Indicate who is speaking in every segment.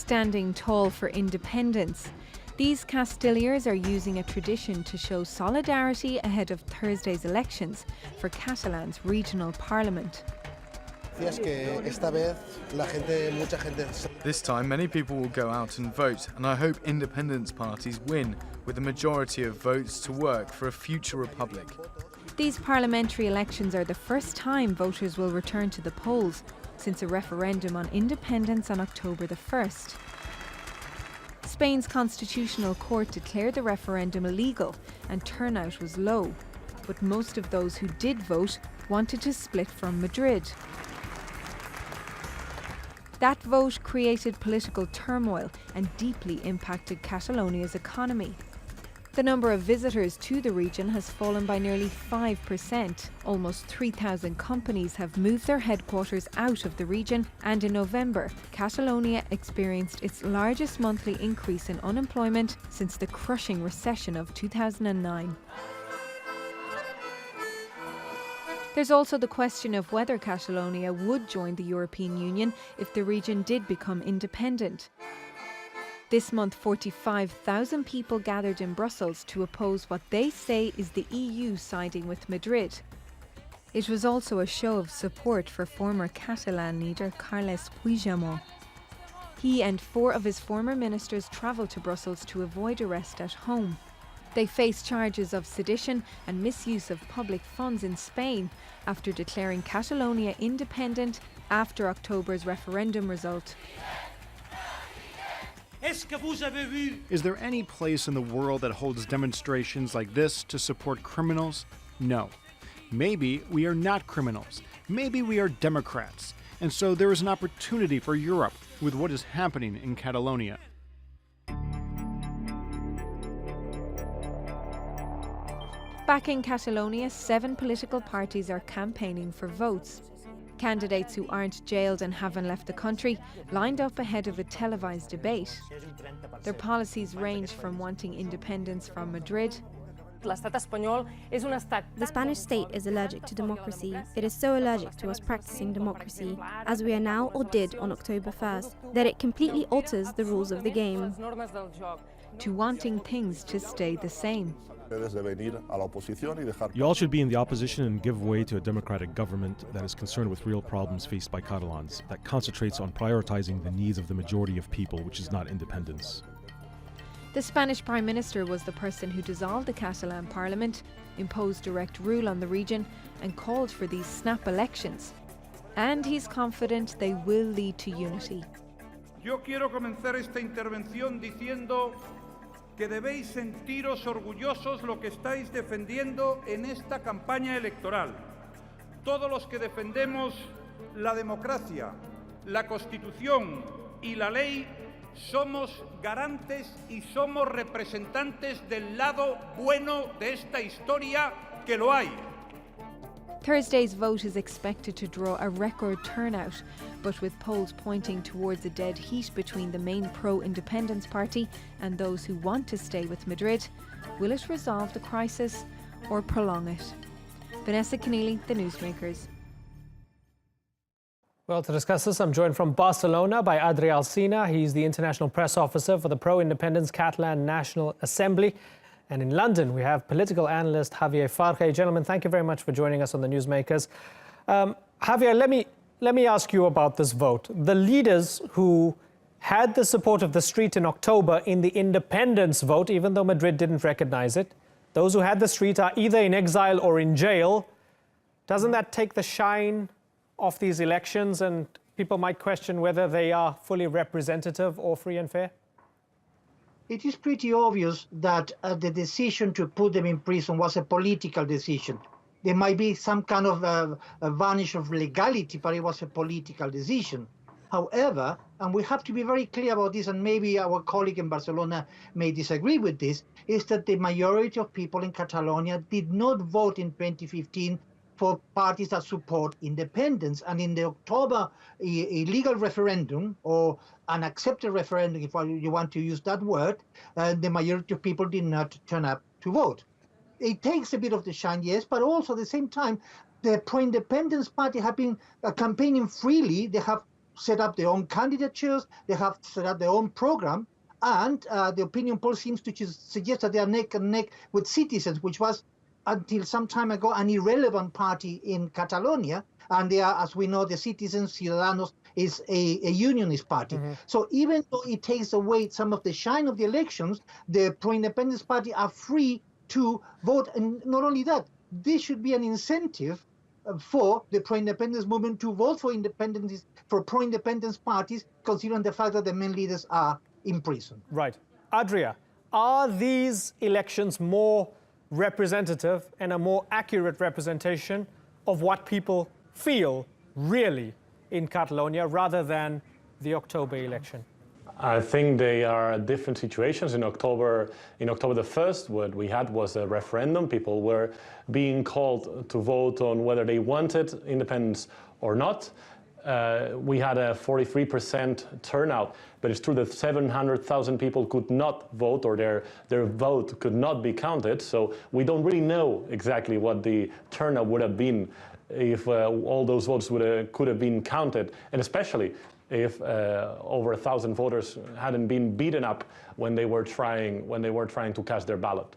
Speaker 1: standing tall for independence. These Castellers are using a tradition to show solidarity ahead of Thursday's elections for Catalan's regional parliament.
Speaker 2: This time, many people will go out and vote, and I hope independence parties win with a majority of votes to work for a future republic.
Speaker 1: These parliamentary elections are the first time voters will return to the polls since a referendum on independence on October the 1st. Spain's Constitutional Court declared the referendum illegal and turnout was low, but most of those who did vote wanted to split from Madrid. That vote created political turmoil and deeply impacted Catalonia's economy. The number of visitors to the region has fallen by nearly 5%. Almost 3,000 companies have moved their headquarters out of the region, and in November, Catalonia experienced its largest monthly increase in unemployment since the crushing recession of 2009. There's also the question of whether Catalonia would join the European Union if the region did become independent. This month, 45,000 people gathered in Brussels to oppose what they say is the EU siding with Madrid. It was also a show of support for former Catalan leader Carles Puigdemont. He and 4 of his former ministers travelled to Brussels to avoid arrest at home. They face charges of sedition and misuse of public funds in Spain after declaring Catalonia independent after October's referendum result.
Speaker 3: Is there any place in the world that holds demonstrations like this to support criminals? No. Maybe we are not criminals. Maybe we are Democrats. And so there is an opportunity for Europe with what is happening in Catalonia.
Speaker 1: Back in Catalonia, 7 political parties are campaigning for votes. Candidates who aren't jailed and haven't left the country lined up ahead of a televised debate. Their policies range from wanting independence from Madrid.
Speaker 4: The Spanish state is allergic to democracy. It is so allergic to us practicing democracy, as we are now or did on October 1st, that it completely alters the rules of the game.
Speaker 1: To wanting things to stay the same.
Speaker 5: You all should be in the opposition and give way to a democratic government that is concerned with real problems faced by Catalans, that concentrates on prioritizing the needs of the majority of people, which is not independence.
Speaker 1: The Spanish Prime Minister was the person who dissolved the Catalan Parliament, imposed direct rule on the region, and called for these snap elections. And he's confident they will lead to unity.
Speaker 6: Yo quiero comenzar esta intervención diciendo que debéis sentiros orgullosos lo que estáis defendiendo en esta campaña electoral. Todos los que defendemos la democracia, la Constitución y la ley somos garantes y somos representantes del lado bueno de esta historia, que lo hay.
Speaker 1: Thursday's vote is expected to draw a record turnout, but with polls pointing towards a dead heat between the main pro-independence party and those who want to stay with Madrid, will it resolve the crisis or prolong it? Vanessa Keneally, The Newsmakers.
Speaker 7: Well, to discuss this, I'm joined from Barcelona by Adri Alsina. He's the international press officer for the pro-independence Catalan National Assembly. And in London, we have political analyst Javier Farge. Gentlemen, thank you very much for joining us on the Newsmakers. Javier, let me ask you about this vote. The leaders who had the support of the street in October in the independence vote, even though Madrid didn't recognize it, those who had the street are either in exile or in jail. Doesn't that take the shine off these elections, and people might question whether they are fully representative or free and fair?
Speaker 8: It is pretty obvious that the decision to put them in prison was a political decision. There might be some kind of a varnish of legality, but it was a political decision. However, and we have to be very clear about this, and maybe our colleague in Barcelona may disagree with this, is that the majority of people in Catalonia did not vote in 2015 for parties that support independence. And in the October illegal referendum, or unaccepted referendum, if you want to use that word, the majority of people did not turn up to vote. It takes a bit of the shine, yes, but also at the same time, the pro-independence party have been campaigning freely. They have set up their own candidatures, they have set up their own program, and the opinion poll seems to suggest that they are neck and neck with Citizens, which was until some time ago an irrelevant party in Catalonia, and they are, as we know, the Citizens, Ciudadanos, is a unionist party. So even though it takes away some of the shine of the elections, the pro-independence party are free to vote. And not only that, this should be an incentive for the pro-independence movement to vote for independence, for pro-independence parties, considering the fact that the main leaders are in prison.
Speaker 7: Right. Adria, are these elections more representative and a more accurate representation of what people feel really in Catalonia rather than the October election?
Speaker 9: I think they are different situations. In October the 1st, what we had was a referendum. People were being called to vote on whether they wanted independence or not. We had a 43% turnout, but it's true that 700,000 people could not vote, or their vote could not be counted. So we don't really know exactly what the turnout would have been if all those votes could have been counted, and especially if over 1,000 voters hadn't been beaten up when they were trying to cast their ballot.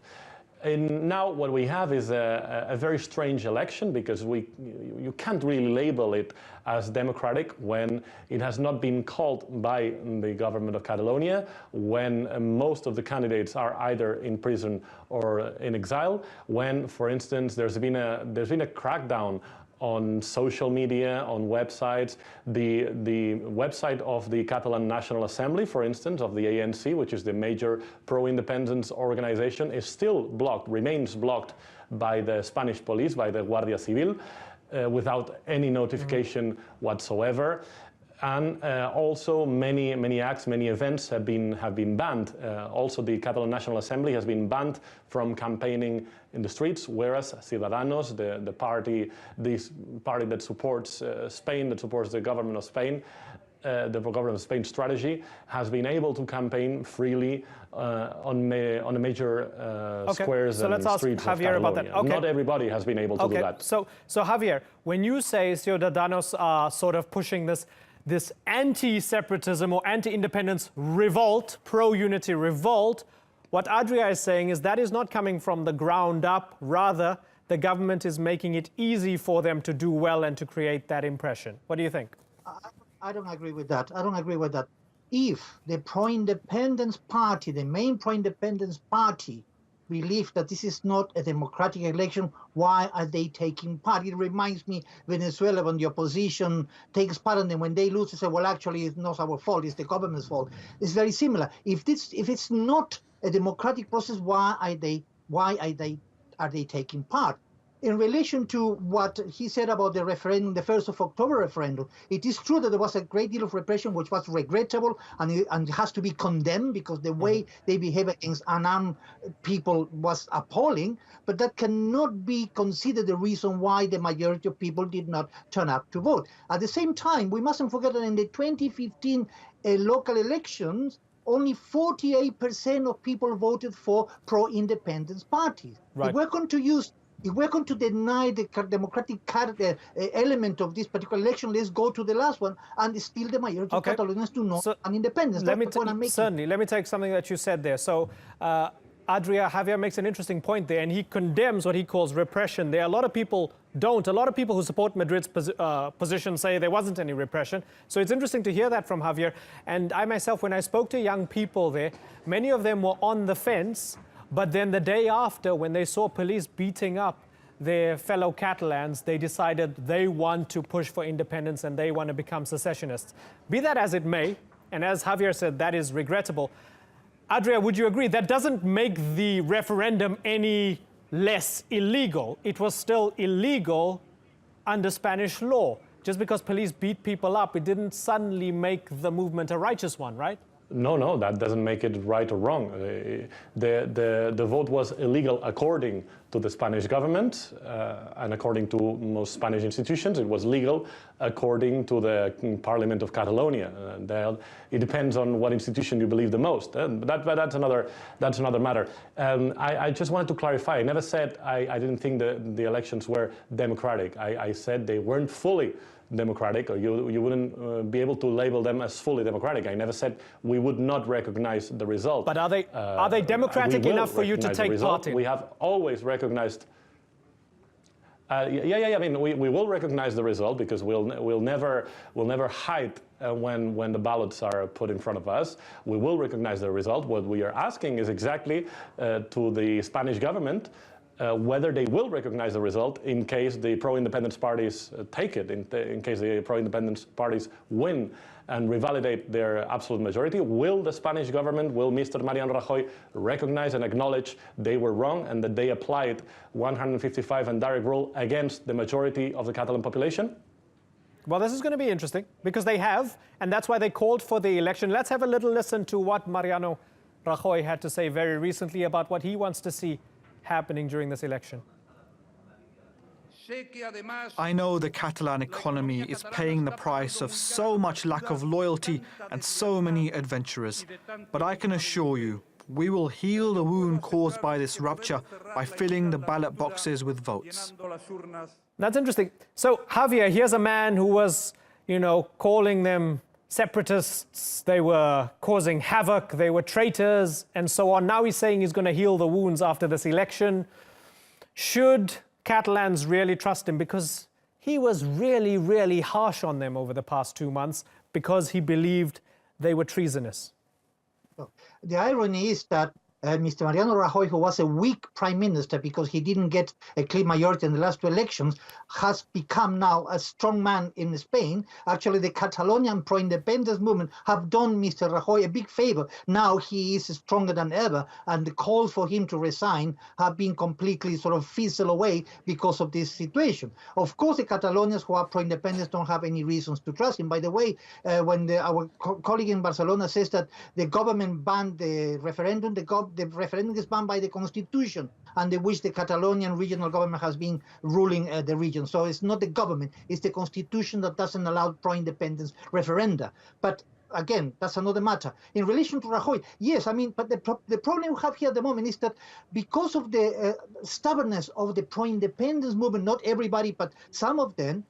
Speaker 9: And now what we have is a very strange election, because you can't really label it as democratic when it has not been called by the government of Catalonia, when most of the candidates are either in prison or in exile, when, for instance, there's been a crackdown on social media, on websites. The website of the Catalan National Assembly, for instance, of the ANC, which is the major pro-independence organization, is still blocked, remains blocked by the Spanish police, by the Guardia Civil, without any notification whatsoever. And also many acts, many events have been banned. Also, the Catalan National Assembly has been banned from campaigning in the streets, whereas Ciudadanos, the party that supports Spain, that supports the government of Spain, the government of Spain's strategy, has been able to campaign freely on the major squares and streets of Catalonia.
Speaker 7: About that. Okay.
Speaker 9: Not everybody has been able to do that.
Speaker 7: So Javier, when you say Ciudadanos are sort of pushing this anti-separatism or anti-independence revolt, pro-unity revolt, what Adria is saying is that is not coming from the ground up. Rather, the government is making it easy for them to do well and to create that impression. What do you think?
Speaker 8: I don't agree with that. I don't agree with that. If the pro-independence party, the main pro-independence party, believe that this is not a democratic election, why are they taking part? It reminds me Venezuela, when the opposition takes part, and then when they lose, they say, well, actually, it's not our fault, it's the government's fault. It's very similar. If it's not a democratic process, why are they taking part? In relation to what he said about the referendum, the 1st of October referendum, it is true that there was a great deal of repression, which was regrettable, and it has to be condemned, because the way they behave against unarmed people was appalling, but that cannot be considered the reason why the majority of people did not turn up to vote. At the same time, we mustn't forget that in the 2015 local elections, only 48% of people voted for pro-independence parties.
Speaker 7: Right.
Speaker 8: If we're going to deny the democratic element of this particular election, let's go to the last one, and still the majority of Catalonians do not want independence.
Speaker 7: Certainly. Let me take something that you said there. So, Javier makes an interesting point there, and he condemns what he calls repression. There are a lot of people who support Madrid's position say there wasn't any repression. So it's interesting to hear that from Javier. And I myself, when I spoke to young people there, many of them were on the fence. But then the day after, when they saw police beating up their fellow Catalans, they decided they want to push for independence and they want to become secessionists. Be that as it may, and as Javier said, that is regrettable. Adria, would you agree that doesn't make the referendum any less illegal? It was still illegal under Spanish law. Just because police beat people up, it didn't suddenly make the movement a righteous one, right?
Speaker 9: No, that doesn't make it right or wrong. The vote was illegal according to the Spanish government, and according to most Spanish institutions, it was legal according to the Parliament of Catalonia. It depends on what institution you believe the most. But that's another matter. I just wanted to clarify. I never said I didn't think the elections were democratic. I said they weren't fully democratic, or you wouldn't be able to label them as fully democratic. I never said we would not recognize the result.
Speaker 7: But are they democratic enough for you to take part in?
Speaker 9: We have always recognized. I mean, we will recognize the result, because we'll never hide when the ballots are put in front of us. We will recognize the result. What we are asking is exactly to the Spanish government whether they will recognize the result in case the pro-independence parties take it, in case the pro-independence parties win and revalidate their absolute majority. Will the Spanish government, will Mr. Mariano Rajoy recognize and acknowledge they were wrong and that they applied 155 and direct rule against the majority of the Catalan population?
Speaker 7: Well, this is going to be interesting, because they have, and that's why they called for the election. Let's have a little listen to what Mariano Rajoy had to say very recently about what he wants to see happening during this election.
Speaker 10: I know the Catalan economy is paying the price of so much lack of loyalty and so many adventurers. But I can assure you, we will heal the wound caused by this rupture by filling the ballot boxes with votes.
Speaker 7: That's interesting. So, Javier, here's a man who was, calling them separatists, they were causing havoc, they were traitors, and so on. Now he's saying he's going to heal the wounds after this election. Should Catalans really trust him? Because he was really, really harsh on them over the past 2 months because he believed they were treasonous.
Speaker 8: The irony is that Mr. Mariano Rajoy, who was a weak prime minister because he didn't get a clear majority in the last two elections, has become now a strong man in Spain. Actually, the Catalonian pro-independence movement have done Mr. Rajoy a big favor. Now he is stronger than ever, and the calls for him to resign have been completely sort of fizzled away because of this situation. Of course, the Catalonians who are pro-independence don't have any reasons to trust him. By the way, when our colleague in Barcelona says that the government banned the referendum, the referendum is banned by the constitution, under which the Catalonian regional government has been ruling the region. So it's not the government, it's the constitution that doesn't allow pro-independence referenda. But again, that's another matter. In relation to Rajoy, yes, I mean, but the problem we have here at the moment is that because of the stubbornness of the pro-independence movement, not everybody, but some of them,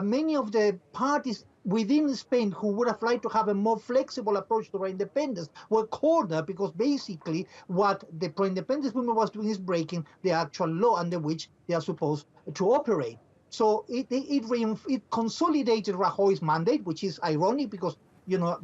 Speaker 8: many of the parties within Spain who would have liked to have a more flexible approach to independence were cornered, because basically what the pro-independence movement was doing is breaking the actual law under which they are supposed to operate. So it consolidated Rajoy's mandate, which is ironic because,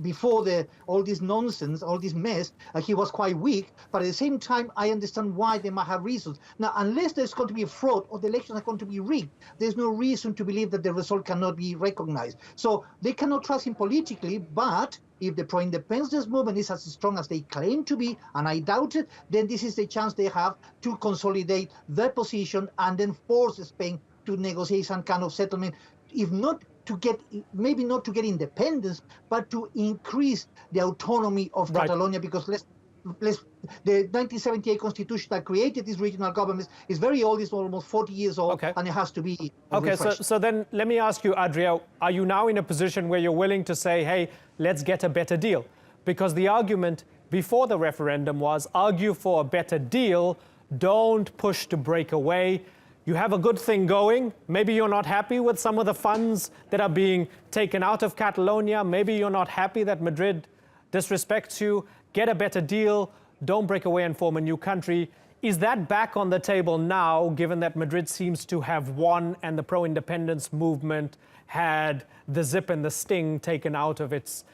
Speaker 8: before all this nonsense, all this mess, he was quite weak. But at the same time, I understand why they might have reasons. Now, unless there's going to be a fraud or the elections are going to be rigged, there's no reason to believe that the result cannot be recognized. So they cannot trust him politically, but if the pro-independence movement is as strong as they claim to be, and I doubt it, then this is the chance they have to consolidate their position and then force Spain to negotiate some kind of settlement, if not to get, maybe not to get independence, but to increase the autonomy of Catalonia, because the 1978 constitution that created these regional governments is very old, it's almost 40 years old, and it has to be refreshed.
Speaker 7: So then let me ask you, Adrià, are you now in a position where you're willing to say, hey, let's get a better deal? Because the argument before the referendum was argue for a better deal, don't push to break away. You have a good thing going. Maybe you're not happy with some of the funds that are being taken out of Catalonia. Maybe you're not happy that Madrid disrespects you. Get a better deal. Don't break away and form a new country. Is that back on the table now, given that Madrid seems to have won and the pro-independence movement had the zip and the sting taken out of its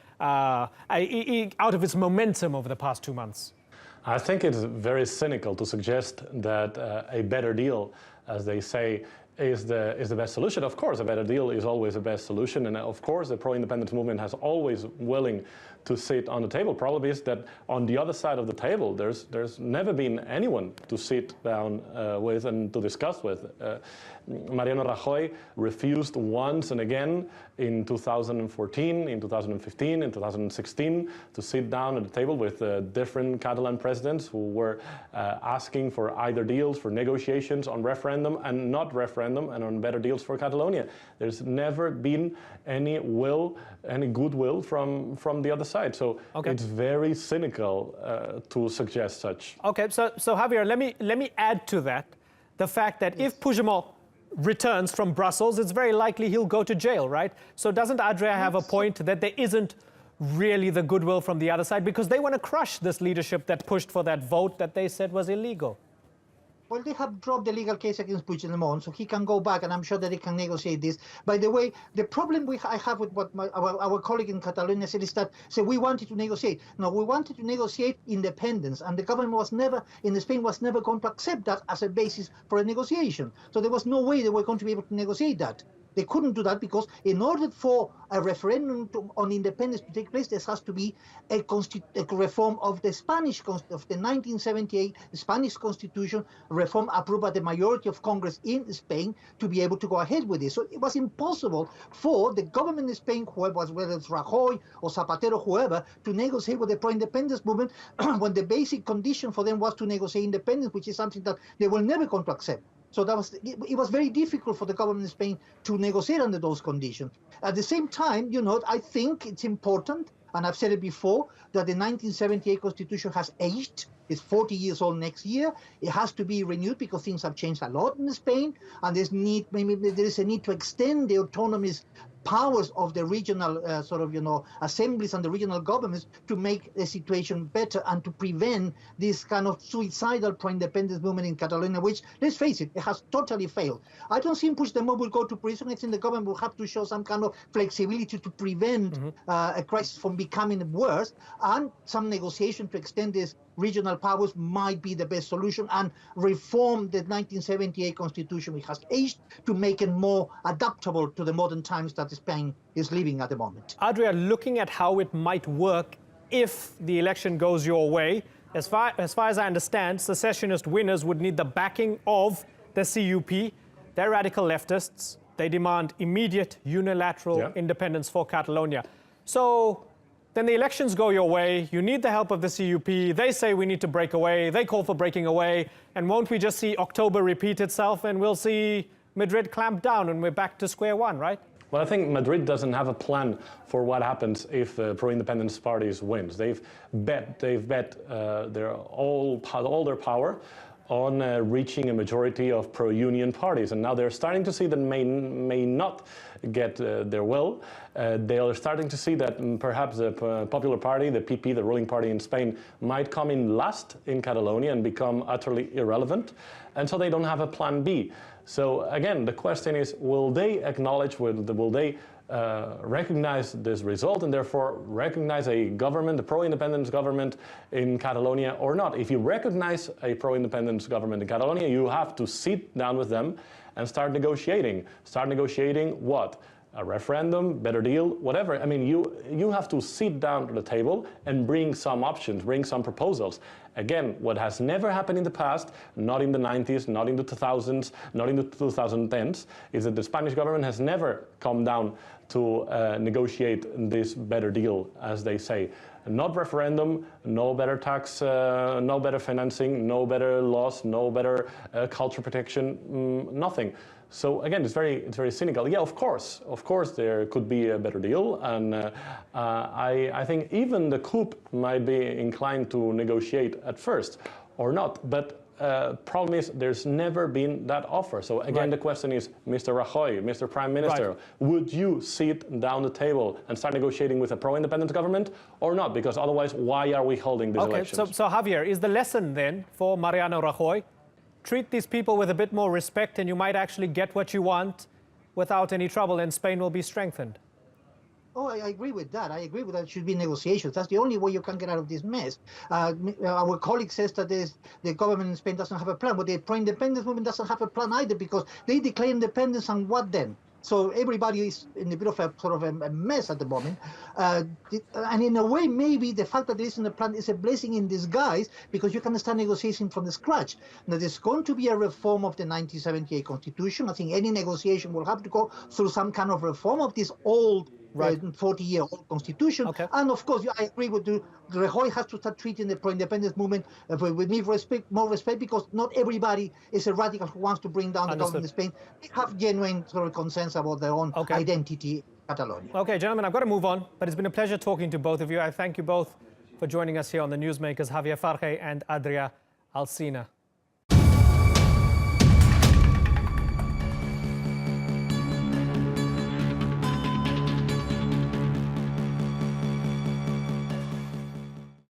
Speaker 7: momentum over the past 2 months?
Speaker 9: I think it's very cynical to suggest that a better deal, as they say, is the best solution. Of course, a better deal is always the best solution, and of course the pro-independence movement has always willing to sit on the table. Problem is that on the other side of the table, there's never been anyone to sit down with and to discuss with. Mariano Rajoy refused once and again in 2014, in 2015, in 2016 to sit down at the table with different Catalan presidents who were asking for either deals, for negotiations on referendum and not referendum, and on better deals for Catalonia. There's never been any will, any goodwill from the other side. So it's very cynical to suggest such.
Speaker 7: Okay, so Javier, let me add to that the fact that if Puigdemont returns from Brussels, it's very likely he'll go to jail, right? So doesn't Adria have a point that there isn't really the goodwill from the other side because they want to crush this leadership that pushed for that vote that they said was illegal?
Speaker 8: Well, they have dropped the legal case against Puigdemont, so he can go back, and I'm sure that they can negotiate this. By the way, the problem I have with what our colleague in Catalonia said is that we wanted to negotiate. No, we wanted to negotiate independence, and the government in Spain was never going to accept that as a basis for a negotiation. So there was no way they were going to be able to negotiate that. They couldn't do that because in order for a referendum on independence to take place, there has to be a reform of the Spanish, of the 1978 Spanish Constitution, reform approved by the majority of Congress in Spain to be able to go ahead with this. So it was impossible for the government in Spain, whether it's Rajoy or Zapatero, whoever, to negotiate with the pro-independence movement when the basic condition for them was to negotiate independence, which is something that they were never going to accept. So it was very difficult for the government in Spain to negotiate under those conditions. At the same time, I think it's important, and I've said it before, that the 1978 Constitution has aged. It's 40 years old next year. It has to be renewed because things have changed a lot in Spain, and there is a need to extend the autonomous powers of the regional assemblies and the regional governments to make the situation better and to prevent this kind of suicidal pro-independence movement in Catalonia, which, let's face it, it has totally failed. I don't think Puigdemont will go to prison. I think the government will have to show some kind of flexibility to prevent a crisis from becoming worse, and some negotiation to extend these regional powers might be the best solution, and reform the 1978 Constitution, which has aged, to make it more adaptable to the modern times that Spain is living at the moment.
Speaker 7: Adria, looking at how it might work if the election goes your way, as far as I understand, secessionist winners would need the backing of the CUP. They're radical leftists. They demand immediate unilateral independence for Catalonia. So then the elections go your way, you need the help of the CUP, they say we need to break away, they call for breaking away, and won't we just see October repeat itself and we'll see Madrid clamp down and we're back to square one, right?
Speaker 9: Well, I think Madrid doesn't have a plan for what happens if pro-independence parties wins. They've bet all their power on reaching a majority of pro-union parties, and now they're starting to see that may not get their will. They are starting to see that perhaps the Popular Party, the PP, the ruling party in Spain, might come in last in Catalonia and become utterly irrelevant, and so they don't have a plan B. So again, the question is, will they acknowledge, will they recognize this result and therefore recognize a government, a pro-independence government in Catalonia or not? If you recognize a pro-independence government in Catalonia, you have to sit down with them and start negotiating. Start negotiating what? A referendum, better deal, whatever. I mean, you have to sit down at the table and bring some options, bring some proposals. Again, what has never happened in the past, not in the 90s, not in the 2000s, not in the 2010s, is that the Spanish government has never come down to negotiate this better deal, as they say. Not referendum, no better tax, no better financing, no better laws, no better culture protection, nothing. So again, it's very cynical. Yeah, of course there could be a better deal, and I think even the coup might be inclined to negotiate at first, or not. But problem is, there's never been that offer. So again, the question is, Mr. Rajoy, Mr. Prime Minister, would you sit down the table and start negotiating with a pro-independence government or not? Because otherwise, why are we holding these elections?
Speaker 7: So Javier, is the lesson then for Mariano Rajoy? Treat these people with a bit more respect and you might actually get what you want without any trouble, and Spain will be strengthened.
Speaker 8: Oh, I agree with that. I agree with that. It should be negotiations. That's the only way you can get out of this mess. Our colleague says that the government in Spain doesn't have a plan, but the pro-independence movement doesn't have a plan either, because they declare independence, and what then? So everybody is in a bit of a sort of a mess at the moment. And in a way, maybe the fact that there isn't a plan is a blessing in disguise, because you can start negotiating from the scratch. Now, there's going to be a reform of the 1978 Constitution. I think any negotiation will have to go through some kind of reform of this old 40-year-old constitution.
Speaker 7: Okay.
Speaker 8: And of course, I agree with you. Rajoy has to start treating the pro-independence movement with more respect, because not everybody is a radical who wants to bring down the government in Spain. They have genuine sort of concerns about their own identity in Catalonia.
Speaker 7: Okay, gentlemen, I've got to move on, but it's been a pleasure talking to both of you. I thank you both for joining us here on the Newsmakers, Javier Farge and Adria Alsina.